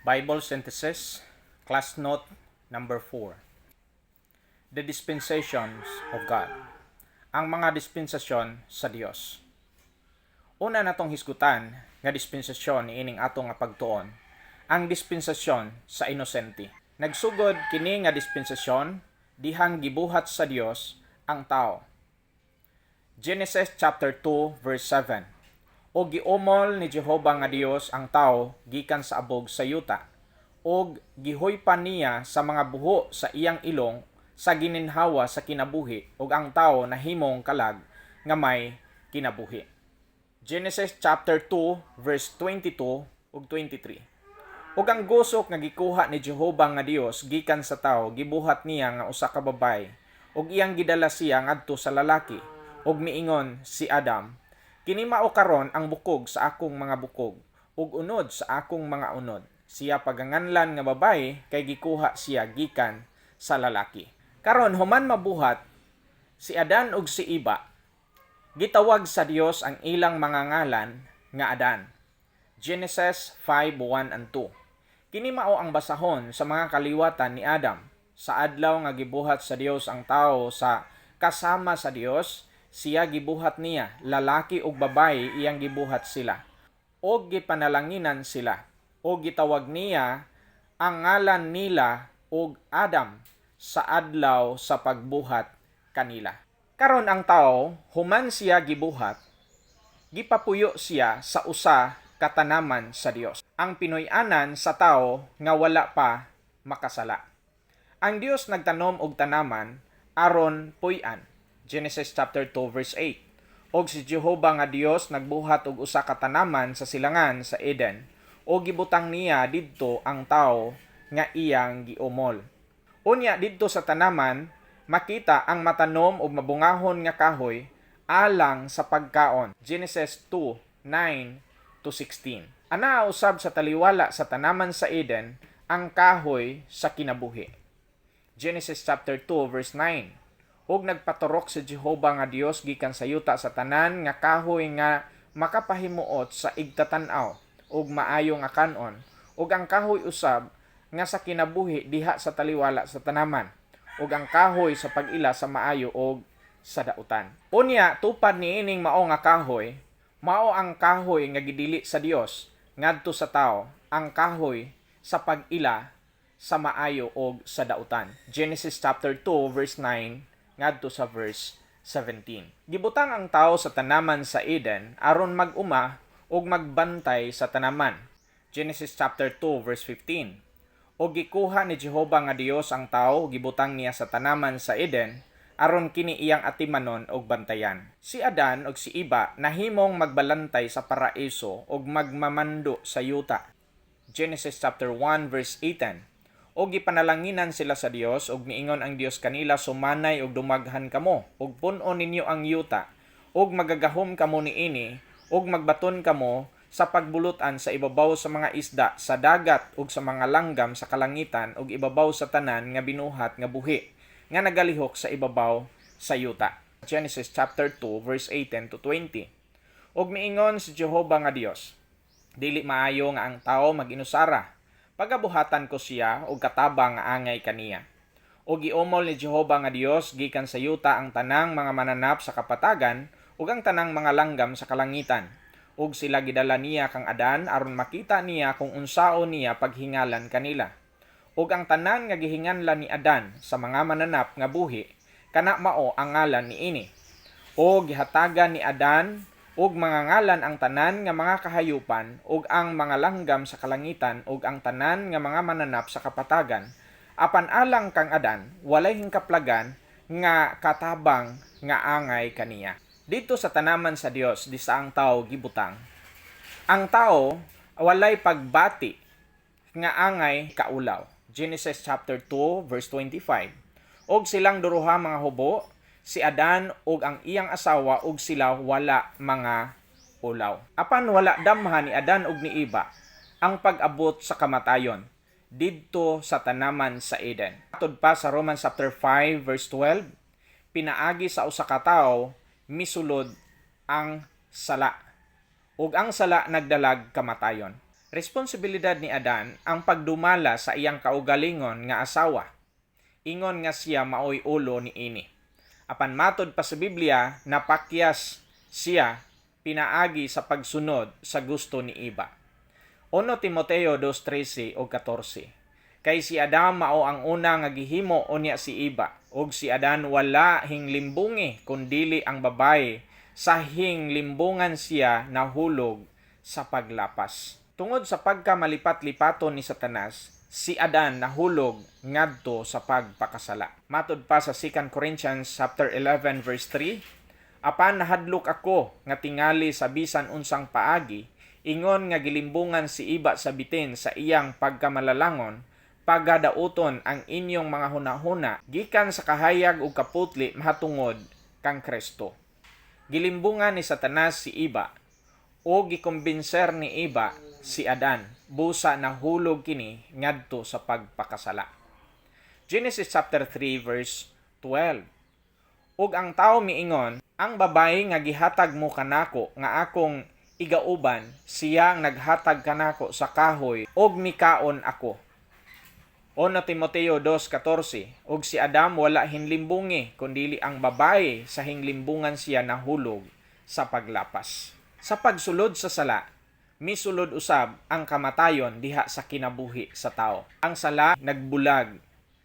Bible Synthesis, Class Note number 4. The Dispensations of God. Ang mga dispensasyon sa Dios. Una natong hisgutan nga dispensasyon niining atong nga pagtuon, ang dispensasyon sa inosente. Nagsugod kini nga dispensasyon dihang gibuhat sa Dios ang tao. Genesis chapter 2 verse 7. O giumol ni Jehova nga Dios ang tao gikan sa abog sa yuta, o gihoypan niya sa mga buho sa iyang ilong sa gininhawa sa kinabuhi, ug ang tao nahimong kalag nga may kinabuhi. Genesis chapter 2 verse 22 ug 23. Ug ang gusok nga gikuha ni Jehova nga Dios gikan sa tao gibuhat niya nga usa ka babay, ug iyang gidala siya ngadto sa lalaki, ug miingon si Adam, kini mao karon ang bukog sa akong mga bukog, ug unod sa akong mga unod. Siya paganganlan nga babae kay gikuha siya gikan sa lalaki. Karon human mabuhat si Adan ug si Iba, gitawag sa Dios ang ilang mga ngalan nga Adan. Genesis 5:1 and 2. Kini mao ang basahon sa mga kaliwatan ni Adam. Sa adlaw nga gibuhat sa Dios ang tao sa kasama sa Dios, siya gibuhat niya, lalaki ug babae iyang gibuhat sila, o gipanalanginan sila, o gitawag niya ang ngalan nila og Adam sa adlaw sa pagbuhat kanila. Karon ang tao, human siya gibuhat, gipapuyo siya sa usa ka tanaman sa Dios. Ang pinuy-anan sa tao nga wala pa makasala. Ang Dios nagtanom og tanaman aron puy-an. Genesis chapter 2 verse 8. Og si Jehova nga Dios nagbuhat og usa ka tanaman sa silangan sa Eden, o gibutang niya didto ang tao nga iyang giumol. Unya didto sa tanaman makita ang matanom og mabungahon nga kahoy alang sa pagkaon. Genesis 2:9 to 16. Ana usab sa taliwala sa tanaman sa Eden ang kahoy sa kinabuhi. Genesis chapter 2 verse 9. Ug nagpaturok si Jehova nga Dios gikan sa yuta sa tanan nga kahoy nga makapahimuot sa igtatanaw ug maayo nga kanon, ug ang kahoy usab nga sa kinabuhi diha sa taliwala sa tanaman, ug ang kahoy sa pag-ila sa maayo ug sa dautan. Unya tupad niining mao nga kahoy, mao ang kahoy nga gidili sa Dios ngadto sa tao, ang kahoy sa pag-ila sa maayo ug sa dautan. Genesis chapter 2 verse 9 ngadto sa verse 17. Gibutang ang tao sa tanaman sa Eden aron mag-uma ug magbantay sa tanaman. Genesis chapter 2 verse 15. O gikuha ni Jehova nga Dios ang tao, gibutang niya sa tanaman sa Eden aron kini iyang atimanon ug bantayan. Si Adan ug si Iba nahimong magbalantay sa paraiso ug magmamando sa yuta. Genesis chapter 1 verse 18. O gipanalanginan sila sa Dios, ug miingon ang Dios kanila, sumanay ug dumaghan kamo, ug pun-on ninyo ang yuta, ug magagahom kamo niini, ug magbaton kamo sa pagbulutan sa ibabaw sa mga isda sa dagat ug sa mga langgam sa kalangitan, ug ibabaw sa tanan nga binuhat nga buhi nga nagalihok sa ibabaw sa yuta. Genesis chapter 2 verse 18 to 20. Ug miingon si Jehova nga Dios, dili maayo nga ang tao mag-inusara. Pagabuhatan ko siya og katabang nga angay kaniya. O giumol ni Jehova nga Dios gikan sa yuta ang tanang mga mananap sa kapatagan ug ang tanang mga langgam sa kalangitan. Ug sila gidala niya kang Adan aron makita niya kung unsaon niya paghingalan kanila. Ug ang tanan nga gihinganlan ni Adan sa mga mananap nga buhi, kana mao ang ngalan niini. O gihatagan ni Adan ug mga ngalan ang tanan nga mga kahayupan ug ang mga langgam sa kalangitan ug ang tanan nga mga mananap sa kapatagan, apan alang kang Adan walay hingkaplagan nga katabang nga angay kaniya. Dito sa tanaman sa Dios di sa ang tao gibutang, ang tao walay pagbati nga angay kaulaw. Genesis chapter 2 verse 25. Og silang duruha mga hubo, si Adan ug ang iyang asawa ug sila wala mga ulaw. Apan wala damha ni Adan ug ni Iba ang pag-abot sa kamatayon didto sa tanaman sa Eden. Atod pa sa Romans chapter 5 verse 12, pinaagi sa usa ka tawo misulod ang sala, ug ang sala nagdalag kamatayon. Responsibilidad ni Adan ang pagdumala sa iyang kaugalingon nga asawa. Ingon nga siya maoy ulo ni ini. Apan matod pa sa Biblia, napakyas siya pinaagi sa pagsunod sa gusto ni iba. 1 Timoteo 2:13 o 14. Kay si Adam mao ang una nga gihimo unya si iba, ug si Adan wala hinglimbungi kundili ang babae, sa hinglimbungan siya nahulog sa paglapas. Tungod sa pagkamalipat-lipaton ni Satanas, si Adan nahulog ngadto sa pagpakasala. Matod pa sa 2 Corinthians chapter 11 verse 3, apan nahadlok ako nga tingali sa bisan unsang paagi, ingon nga gilimbungan si iba sa bitin sa iyang pagkamalalangon, pagadauton ang inyong mga hunahuna gikan sa kahayag ug kaputli mahatungod kang Kristo. Gilimbungan ni Satanas si iba o gikumbinser ni iba si Adan, busa nahulog kini ngadto sa pagpakasala. Genesis chapter 3 verse 12. Ug ang tawo miingon, ang babae nga gihatag mo kanako nga akong igauban, siya ang naghatag kanako sa kahoy ug mikaon ako. 1 Timoteo 2:14. Ug si Adam wala hinlimbungi kundili ang babae, sa hinglimbungan siya nahulog sa paglapas. Sa pagsulod sa sala, misulod usab ang kamatayon diha sa kinabuhi sa tao. Ang sala nagbulag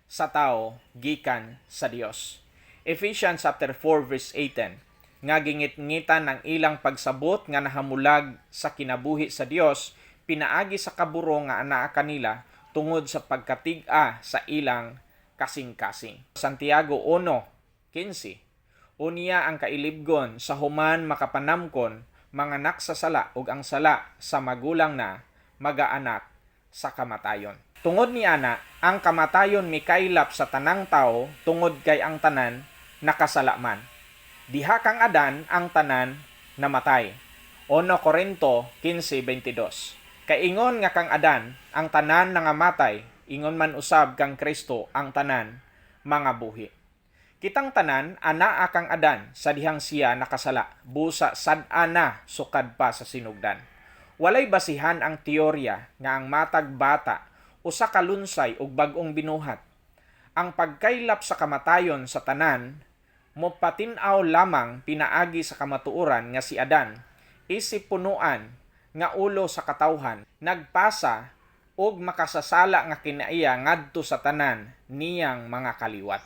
sa tao gikan sa Dios. Ephesians chapter 4 verse 18. Nga gingit-ngitan ang ilang pagsabot nga nahamulag sa kinabuhi sa Dios, pinaagi sa kaburo nga anaa kanila tungod sa pagkatig-a sa ilang kasing-kasing. Santiago 1:15. Unya ang kailibgon sa human makapanamkon mga anak sa sala ug ang sala sa magulang na magaanak sa kamatayon. Tungod ni ana, ang kamatayon mikaylap sa tanang tao tungod kay ang tanan nakasala man. Diha kang Adan ang tanan namatay. 1 Corinto 15:22. Kaingon nga kang Adan ang tanan nangamatay, ingon man usab kang Kristo ang tanan mga buhi. Kitang tanan anaa kang Adan sa dihang siya nakasala, busa sad-a na sukad pa sa sinugdan. Walay basihan ang teorya nga ang matag bata usa ka lunsay ug bag-ong binuhat. Ang pagkaylap sa kamatayon sa tanan mopatin-aw lamang pinaagi sa kamatuoran nga si Adan isip punuan nga ulo sa katawhan nagpasa og makasasala nga kinaiya ngadto sa tanan niyang mga kaliwat.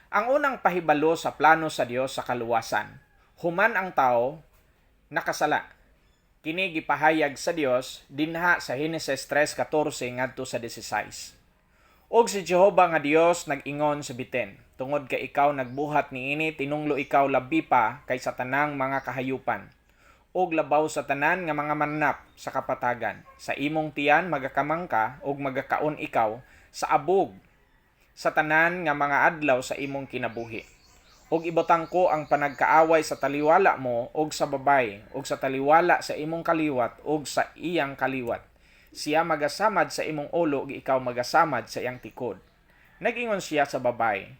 Ang unang pahibalo sa plano sa Dios sa kaluwasan, human ang tao nakasala. Kini gipahayag sa Dios dinha sa Genesis 3:14 ngadto sa 16. Og si Jehova nga Dios nag-ingon sa bitin, tungod kay ikaw nagbuhat niini tinunglo ikaw labi pa kaysa tanang mga kahayupan, og labaw sa tanan nga mga mananap sa kapatagan. Sa imong tiyan magakamang ka og magakaon ikaw sa abog sa tanan nga mga adlaw sa imong kinabuhi. Og ibutang ko ang panagkaaway sa taliwala mo og sa babay, og sa taliwala sa imong kaliwat og sa iyang kaliwat. Siya magasamad sa imong ulo ug ikaw magasamad sa iyang tikod. Nag-ingon siya sa babay,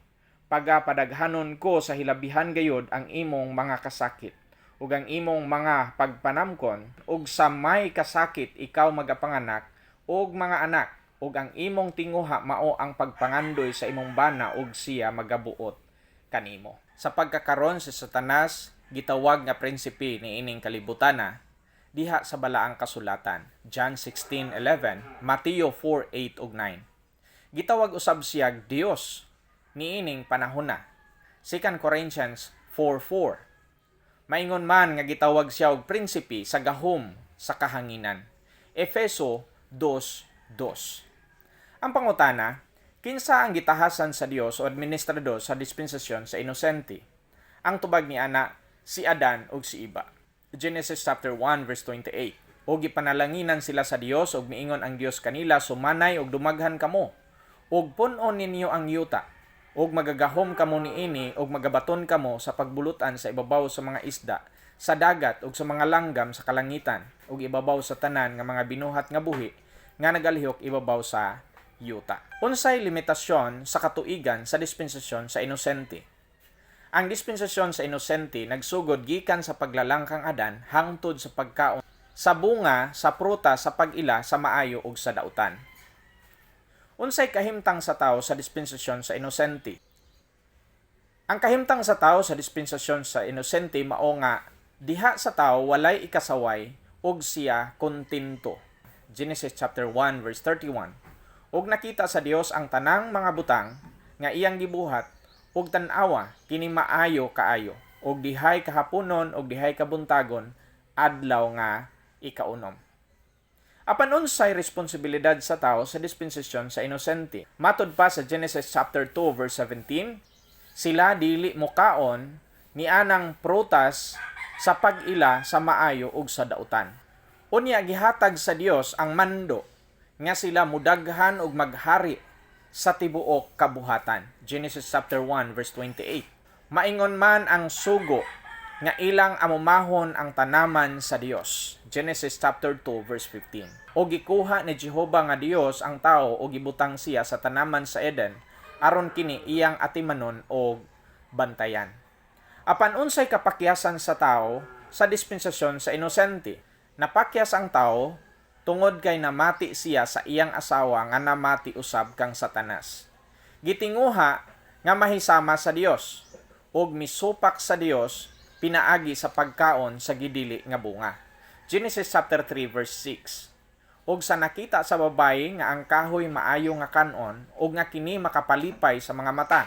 pagapadaghanon ko sa hilabihan gayod ang imong mga kasakit, ug ang imong mga pagpanamkon, ug sa may kasakit ikaw magapanganak og mga anak, ug ang imong tinguha mao ang pagpangandoy sa imong bana ug siya magabuot kanimo. Sa pagkakaron si Satanas gitawag nga prinsipe ni ining kalibutana diha sa balaang kasulatan, John 16:11, Mateo 4:8 ug 9. Gitawag usab siya Dios niining panahona, 2 Corinthians 4:4. Maingon man nga gitawag siya og prinsipe sa gahom sa kahanginan, Efeso 2:2. Ang pangutana, kinsa ang gitahasan sa Dios o administrador sa dispensasyon sa inosente? Ang tubag ni ana, si Adan ug si Iba. Genesis chapter 1 verse 28. O gipanalanginan sila sa Dios ug miingon ang Dios kanila, sumanay ug dumaghan kamo, ug pun-on ninyo ang yuta, ug magagahom kamo niini ug magabaton kamo sa pagbulutan sa ibabaw sa mga isda, sa dagat ug sa mga langgam sa kalangitan, ug ibabaw sa tanan nga mga binuhat nga buhi nga nagalihok ibabaw sa yuta. Unsay limitasyon sa katuigan sa dispensasyon sa inosente? Ang dispensasyon sa inosente nagsugod gikan sa paglalangkang Adan hangtod sa pagkaon sa bunga, sa prutas, sa pag-ila, sa maayo ug sa dautan. Unsay kahimtang sa tao sa dispensasyon sa inosente? Ang kahimtang sa tao sa dispensasyon sa inosente mao nga diha sa tao walay ikasaway ug siya kontento. Genesis chapter 1 verse 31. Ug nakita sa Dios ang tanang mga butang nga iyang gibuhat ug tan-awa kini maayo kaayo ug dihay kahaponon ug dihay kabuntagon adlaw nga ikaunom. Apan unsay responsibilidad sa tao sa dispensasyon sa inosente? Matud pa sa Genesis chapter 2 verse 17, sila dili mokaon ni anang prutas sa pag-ila sa maayo ug sa dautan. Unya gihatag sa Dios ang mando nga sila mudaghan ug maghari sa tibuok kabuhatan. Genesis chapter 1 verse 28. Maingon man ang sugo nga ilang amumahon ang tanaman sa Dios. Genesis chapter 2 verse 15. O gikuha ni Jehova nga Dios ang tao o gibutang siya sa tanaman sa Eden aron kini iyang atimanon o bantayan. Apan unsay kapakyasan sa tao sa dispensasyon sa inosente? Napakyas ang tao tungod kay namati siya sa iyang asawa nga namati usab kang Satanas. Gitinguha nga mahisama sa Dios ug misupak sa Dios pinaagi sa pagkaon sa gidili nga bunga. Genesis chapter 3 verse 6. Ug sa nakita sa babayi nga ang kahoy maayo nga kanon ug nga kini makapalipay sa mga mata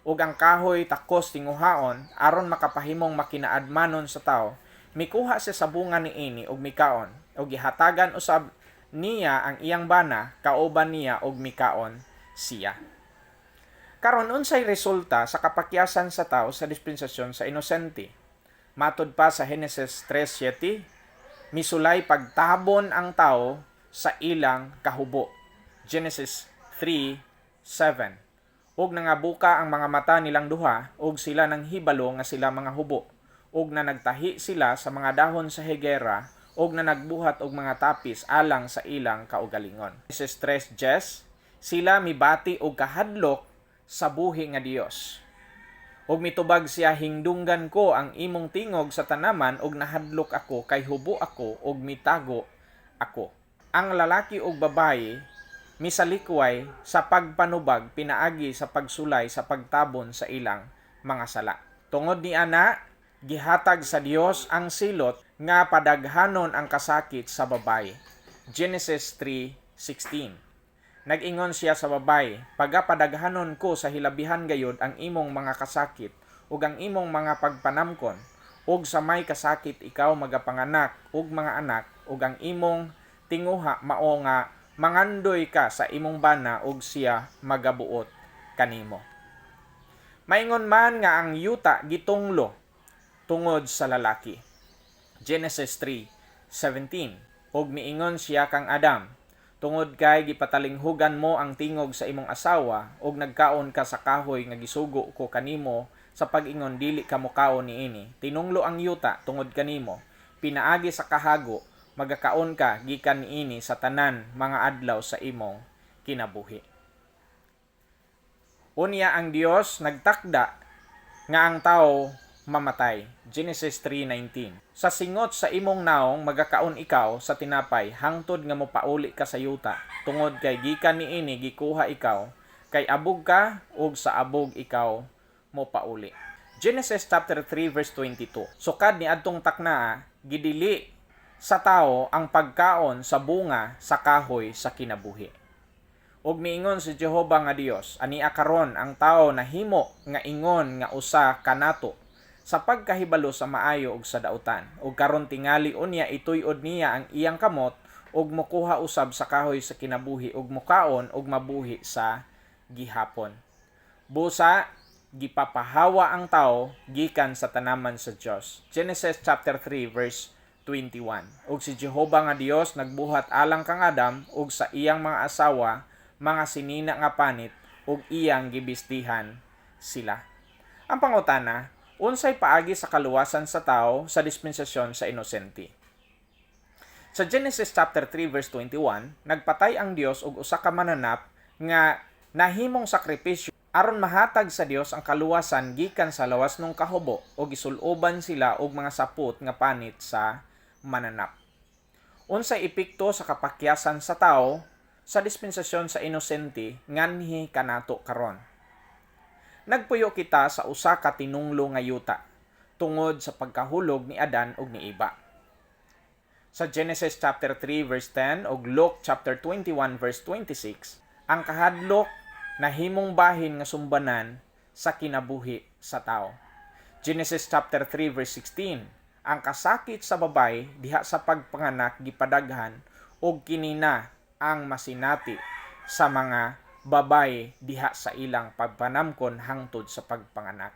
ug ang kahoy takos tinguhaon aron makapahimong makinaadmanon sa tao, mikuha siya sa bunga niini ug mikaon ug gihatagan usab niya ang iyang bana kauban niya ug mikaon siya. Karon unsay resulta sa kapakyasan sa tao sa dispensasyon sa inosente? Matud pa sa Genesis 3:7, misulay pagtabon ang tao sa ilang kahubo. Genesis 3:7. Ug nangabuka ang mga mata nilang duha ug sila nang hibalo nga sila mga hubo ug na nagtahi sila sa mga dahon sa higera ug na nagbuhat og mga tapis alang sa ilang kaugalingon. Genesis 3:10. Sila mibati og kahadlok sa buhi nga Dios. Ug mitubag siya, hingdunggan ko ang imong tingog sa tanaman ug nahadlok ako kay hubo ako ug mitago ako. Ang lalaki ug babayi misalikway sa pagpanubag pinaagi sa pagsulay sa pagtabon sa ilang mga sala. Tungod ni ana, gihatag sa Dios ang silot nga padaghanon ang kasakit sa babayi. Genesis 3:16. Nag-ingon siya sa babayi, pagapadaghanon ko sa hilabihan gayud ang imong mga kasakit ug ang imong mga pagpanamkon ug sa may kasakit ikaw magapanganak ug mga anak ug ang imong tinguha mao nga mangandoy ka sa imong bana ug siya magabuot kanimo. Maingon man nga ang yuta gitunglo tungod sa lalaki. Genesis 3:17. Ug miingon siya kang Adam, tungod kay gipatalinghugan mo ang tingog sa imong asawa ug nagkaon ka sa kahoy nga gisugo ko kanimo sa pag-ingon dili ka mokaon niini. Tinunglo ang yuta tungod kanimo, pinaagi sa kahago magakaon ka gikan niini sa tanan mga adlaw sa imong kinabuhi. Unya ang Dios nagtakda nga ang tao mamatay. Genesis 3:19. Sa singot sa imong naong magakaon ikaw sa tinapay hangtod nga mopauli ka sa yuta tungod kay gikan niini gikuha ikaw kay abog ka ug sa abog ikaw mopauli. Genesis chapter 3 verse 22. Sukad ni adtong taknaa gidili sa tao ang pagkaon sa bunga sa kahoy sa kinabuhi. Ug miingon si Jehova nga Dios, ania karon ang tao nahimo nga ingon nga usa kanato sa pagkahibalo sa maayo ug sa dautan. Ug karon tingali unya ituy-od niya ang iyang kamot ug mokuha usab sa kahoy sa kinabuhi ug mukaon ug mabuhi sa gihapon. Busa gipapahawa ang tao gikan sa tanaman sa Dios. Genesis chapter 3 verse 21. Ug si Jehova nga Dios nagbuhat alang kang Adam ug sa iyang mga asawa mga sinina nga panit ug iyang gibistihan sila. Ang pangutana, unsay paagi sa kaluwasan sa tao sa dispensasyon sa inosente? Sa Genesis chapter 3 verse 21, nagpatay ang Dios og usa ka mananap nga nahimong sakripisyo aron mahatag sa Dios ang kaluwasan gikan sa lawas ng kahubo ug gisuloban sila og mga sapot nga panit sa mananap. Unsay epekto sa kapakyasan sa tao sa dispensasyon sa inosente nganhi kanato karon. Nagpuyo kita sa usa ka tinunglo nga yuta tungod sa pagkahulog ni Adan ug ni Eva. Sa Genesis chapter 3 verse 10 ug Luke chapter 21 verse 26, ang kahadlok nahimong bahin nga sumbanan sa kinabuhi sa tao. Genesis chapter 3 verse 16, ang kasakit sa babay diha sa pagpanganak gipadaghan ug kinina ang masinati sa mga babay diha sa ilang pagpanamkon hangtod sa pagpanganak.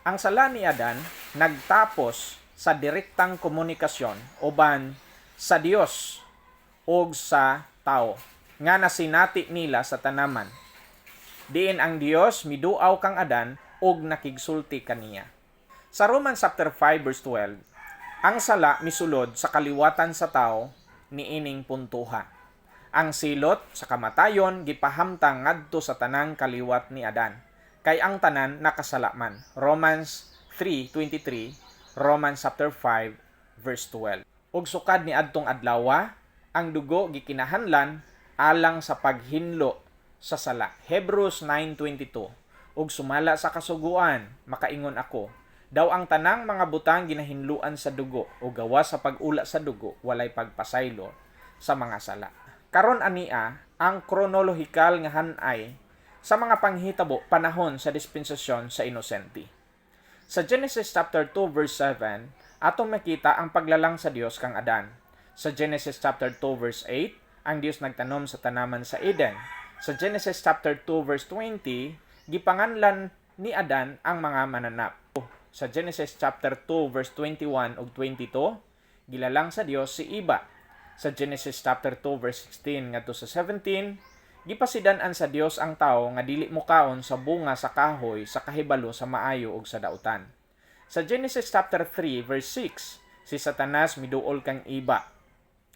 Ang sala ni Adan nagtapos sa direktang komunikasyon uban sa Dios ug sa tao nga nasinati nila sa tanaman. Diin ang Dios miduaw kang Adan ug nakigsulti kaniya. Sa Romans chapter 5 verse 12, ang sala misulod sa kaliwatan sa tao niining puntuha. Ang silot sa kamatayon gipahamtang ngadto sa tanang kaliwat ni Adan, kay ang tanan nakasalaman. Romans 3:23, Romans chapter 5 verse 12. Ug sukad ni adtong adlawa, ang dugo gikinahanlan alang sa paghinlo sa sala. Hebrews 9:22. Ug sumala sa kasuguan, makaingon ako, daw ang tanang mga butang ginahinluan sa dugo o gawa sa pag-ula sa dugo walay pagpasaylo sa mga sala. Karon ania ang kronolohikal nga hanay sa mga panghitabo panahon sa dispensasyon sa inosente. Sa Genesis chapter 2 verse 7, atong makita ang paglalang sa Dios kang Adan. Sa Genesis chapter 2 verse 8, ang Dios nagtanom sa tanaman sa Eden. Sa Genesis chapter 2 verse 20, gipanganlan ni Adan ang mga mananap. Sa Genesis chapter 2 verse 21 ug 22, gilalang sa Dios si Eva. Sa Genesis chapter 2 verse 16 ngadto sa 17, gipasidan-an sa Dios ang tawo nga dili mokaon sa bunga sa kahoy sa kahibalo sa maayo ug sa dautan. Sa Genesis chapter 3 verse 6, si Satanas miduol kang Eva.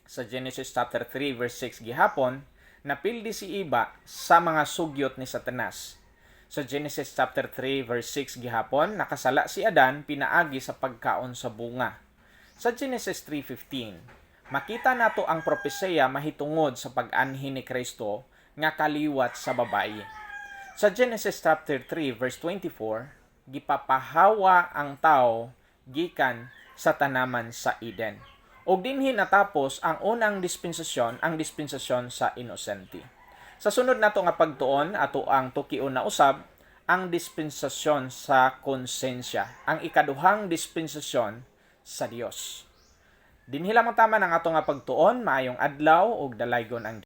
Sa Genesis chapter 3 verse 6 gihapon, napildi si Eva sa mga sugyot ni Satanas. Sa Genesis chapter 3 verse 6 gihapon, nakasala si Adan pinaagi sa pagkaon sa bunga. Sa Genesis 3:15, makita nato ang propesya mahitungod sa pag-anhi ni Kristo nga kaliwat sa babayi. Sa Genesis chapter 3 verse 24, gipapahawa ang tao gikan sa tanaman sa Eden. Og dinhi natapos ang unang dispensasyon, ang dispensasyon sa inosente. Sa sunod nato nga pagtuon ato ang tukion na usab, ang dispensasyon sa konsensya, ang ikaduhang dispensasyon sa Dios. Dinhi lamang tama ang ato nga pagtuon, maayong adlaw ug dalaygon ang